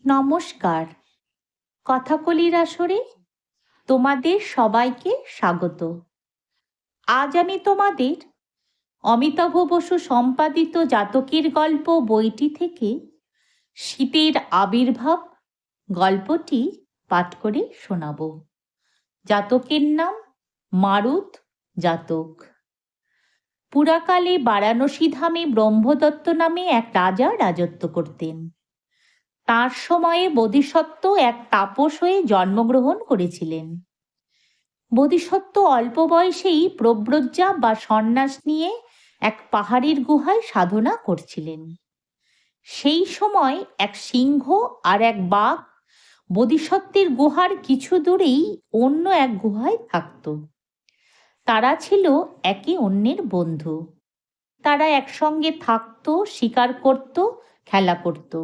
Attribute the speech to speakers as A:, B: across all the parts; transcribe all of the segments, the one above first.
A: নমস্কার। কথাকলির আসরে তোমাদের সবাইকে স্বাগত। আজ আমি তোমাদের অমিতাভ বসু সম্পাদিত জাতকের গল্প বইটি থেকে শীতের আবির্ভাব গল্পটি পাঠ করে শোনাব। জাতকের নাম মারুত জাতক। পুরাকালে বারাণসী ধামে ব্রহ্মদত্ত নামে এক রাজা রাজত্ব করতেন। তার সময়ে বোধিসত্ত্ব এক তাপস হয়ে জন্মগ্রহণ করেছিলেন। বোধিসত্ত্ব অল্প বয়সেই প্রব্রজ্জা বা সন্ন্যাস নিয়ে এক পাহাড়ের গুহায় সাধনা করছিলেন। সেই সময় এক সিংহ আর এক বাঘ বোধিসত্ত্বের গুহার কিছু দূরেই অন্য এক গুহায় থাকত। তারা ছিল একে অন্যের বন্ধু। তারা একসঙ্গে থাকত, শিকার করত, খেলা করত।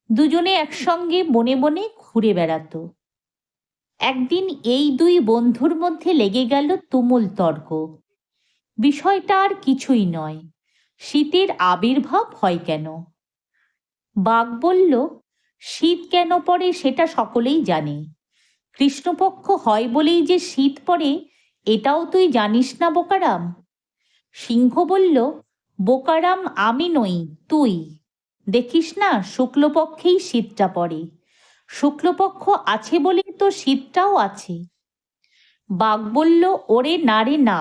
A: দুজনে একসঙ্গে বনে বনে ঘুরে বেড়াত। একদিন এই দুই বন্ধুর মধ্যে লেগে গেল তুমুল তর্ক। বিষয়টা আর কিছুই নয়, শীতের আবির্ভাব হয় কেন। বাঘ বলল, শীত কেন পড়ে সেটা সকলেই জানে। কৃষ্ণপক্ষ হয় বলেই যে শীত পড়ে এটাও তুই জানিস না বোকারাম। সিংহ বলল, বোকারাম আমি নই, তুই। দেখিস না শুক্লপক্ষেই শীতটা পড়ে। শুক্লপক্ষ আছে বলেই তো শীতটাও আছে। বাঘ বলল, ওরে না রে না,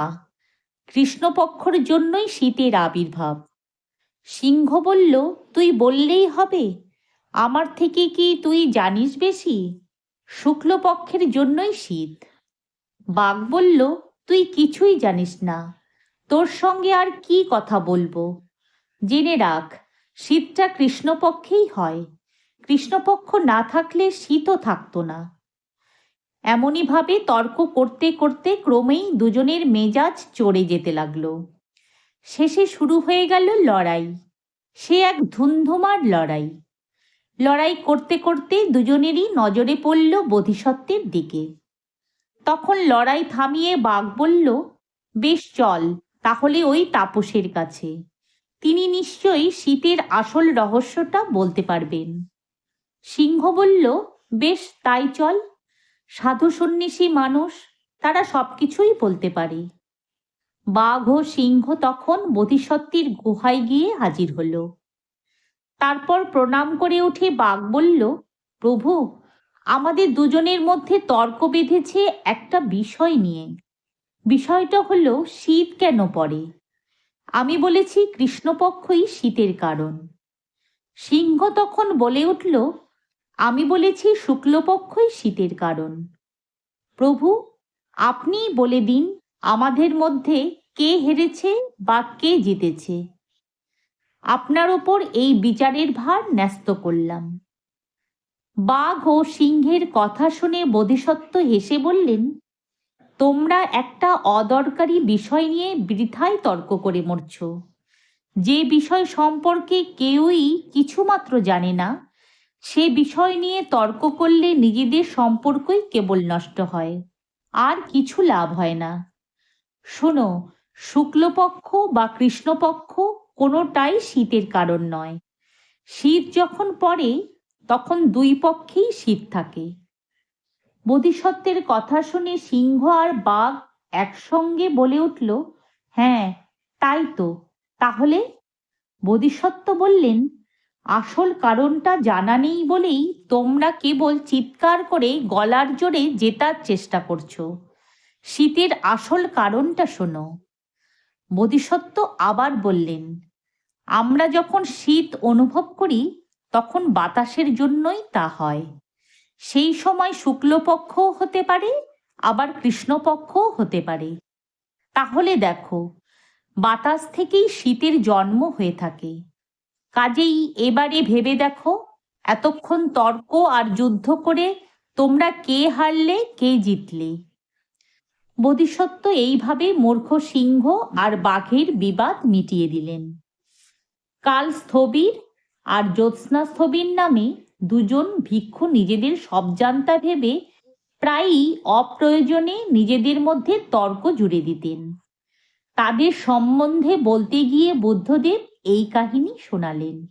A: কৃষ্ণপক্ষর জন্যই শীতের আবির্ভাব। সিংহ বলল, তুই বললেই হবে, আমার থেকে কি তুই জানিস বেশি? শুক্লপক্ষের জন্যই শীত। বাঘ বলল, তুই কিছুই জানিস না, তোর সঙ্গে আর কি কথা বলবো। জেনে রাখ, শীতটা কৃষ্ণপক্ষেই হয়। কৃষ্ণপক্ষ না থাকলে শীতও থাকতো না। এমনইভাবে তর্ক করতে করতে ক্রমেই দুজনের মেজাজ চড়ে যেতে লাগলো। শেষে শুরু হয়ে গেল লড়াই। সে এক ধুন্ধুমার লড়াই। লড়াই করতে করতে দুজনেরই নজরে পড়ল বোধিসত্ত্বের দিকে। তখন লড়াই থামিয়ে বাঘ বলল, বেশ চল তাহলে ওই তাপসের কাছে। তিনি নিশ্চয়ই শীতের আসল রহস্যটা বলতে পারবেন। সিংহ বলল, বেশ তাই চল। সাধু সন্ন্যাসী মানুষ, তারা সবকিছুই বলতে পারে। বাঘ ও সিংহ তখন বোধিসত্ত্বের গুহায় গিয়ে হাজির হলো। তারপর প্রণাম করে উঠে বাঘ বলল, প্রভু, আমাদের দুজনের মধ্যে তর্ক বেঁধেছে একটা বিষয় নিয়ে। বিষয়টা হলো শীত কেন পড়ে। আমি বলেছি কৃষ্ণপক্ষই শীতের কারণ। সিংহ তখন বলে উঠল, আমি বলেছি শুক্লপক্ষই শীতের কারণ। প্রভু, আপনিই বলে দিন আমাদের মধ্যে কে হেরেছে বা কে জিতেছে। আপনার ওপর এই বিচারের ভার ন্যস্ত করলাম। বাঘ ও সিংহের কথা শুনে বোধিসত্ত্ব হেসে বললেন, তোমরা একটা অদরকারি বিষয় নিয়ে বৃথায় তর্ক করে মরছ। যে বিষয় সম্পর্কে কেউই কিছুমাত্র জানে না, সে বিষয় নিয়ে তর্ক করলে নিজেদের সম্পর্কই কেবল নষ্ট হয়, আর কিছু লাভ হয় না। শোনো, শুক্লপক্ষ বা কৃষ্ণপক্ষ কোনোটাই শীতের কারণ নয়। শীত যখন পড়ে তখন দুই পক্ষেই শীত থাকে। বোধিসত্ত্বের কথা শুনে সিংহ আর বাঘ একসঙ্গে বলে উঠল, হ্যাঁ তাই তো। তাহলে? বোধিসত্ত্ব বললেন, আসল কারণটা জানা নেই বলেই তোমরা কেবল চিৎকার করে গলার জোরে জেতার চেষ্টা করছো। শীতের আসল কারণটা শোনো। বোধিসত্ত্ব আবার বললেন, আমরা যখন শীত অনুভব করি তখন বাতাসের জন্যই তা হয়। সেই সময় শুক্লপক্ষও হতে পারে, আবার কৃষ্ণপক্ষও হতে পারে। তাহলে দেখো, বাতাস থেকেই শীতের জন্ম হয়ে থাকে। কাজেই এবারে ভেবে দেখো, এতক্ষণ তর্ক আর যুদ্ধ করে তোমরা কে হারলে কে জিতলে। বোধিসত্ত্ব এইভাবে মূর্খ সিংহ আর বাঘের বিবাদ মিটিয়ে দিলেন। কাল স্থবির আর জ্যোৎস্না স্থবির নামে দুজন ভিক্ষু নিজেদের সবজান্তা ভেবে প্রায়ই অপ্রয়োজনে নিজেদের মধ্যে তর্ক জুড়ে দিতেন। তাদের সম্বন্ধে বলতে গিয়ে বুদ্ধদেব এই কাহিনী শোনালেন।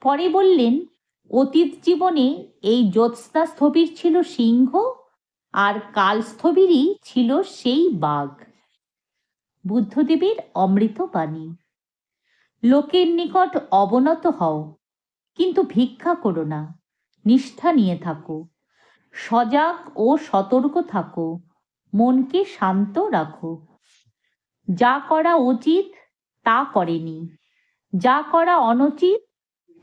A: পরে বললেন, অতীত জীবনে এই জ্যোৎস্না স্থবির ছিল সিংহ, আর কালস্থবিরই ছিল সেই বাঘ। বুদ্ধদেবের অমৃত বাণী। লোকের নিকট অবনত হও, কিন্তু ভিক্ষা করো না, নিষ্ঠা নিয়ে থাকো, সজাগ ও সতর্ক থাকো, মনকে শান্ত রাখো। যা করা উচিত তা করেনি, যা করা অনুচিত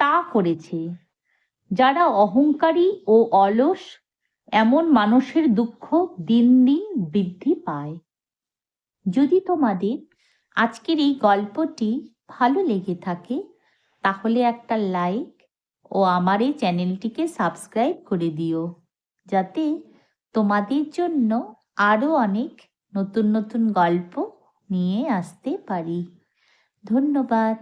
A: তা করেছে। যারা অহংকারী ও অলস, এমন মানুষের দুঃখ দিন দিন বৃদ্ধি পায়। যদি তোমাদের আজকের এই গল্পটি ভালো লেগে থাকে, তাহলে একটা লাইক ও আমার এই চ্যানেলটিকে সাবস্ক্রাইব করে দিও, যাতে তোমাদের জন্য আরও অনেক নতুন নতুন গল্প নিয়ে আসতে পারি। ধন্যবাদ।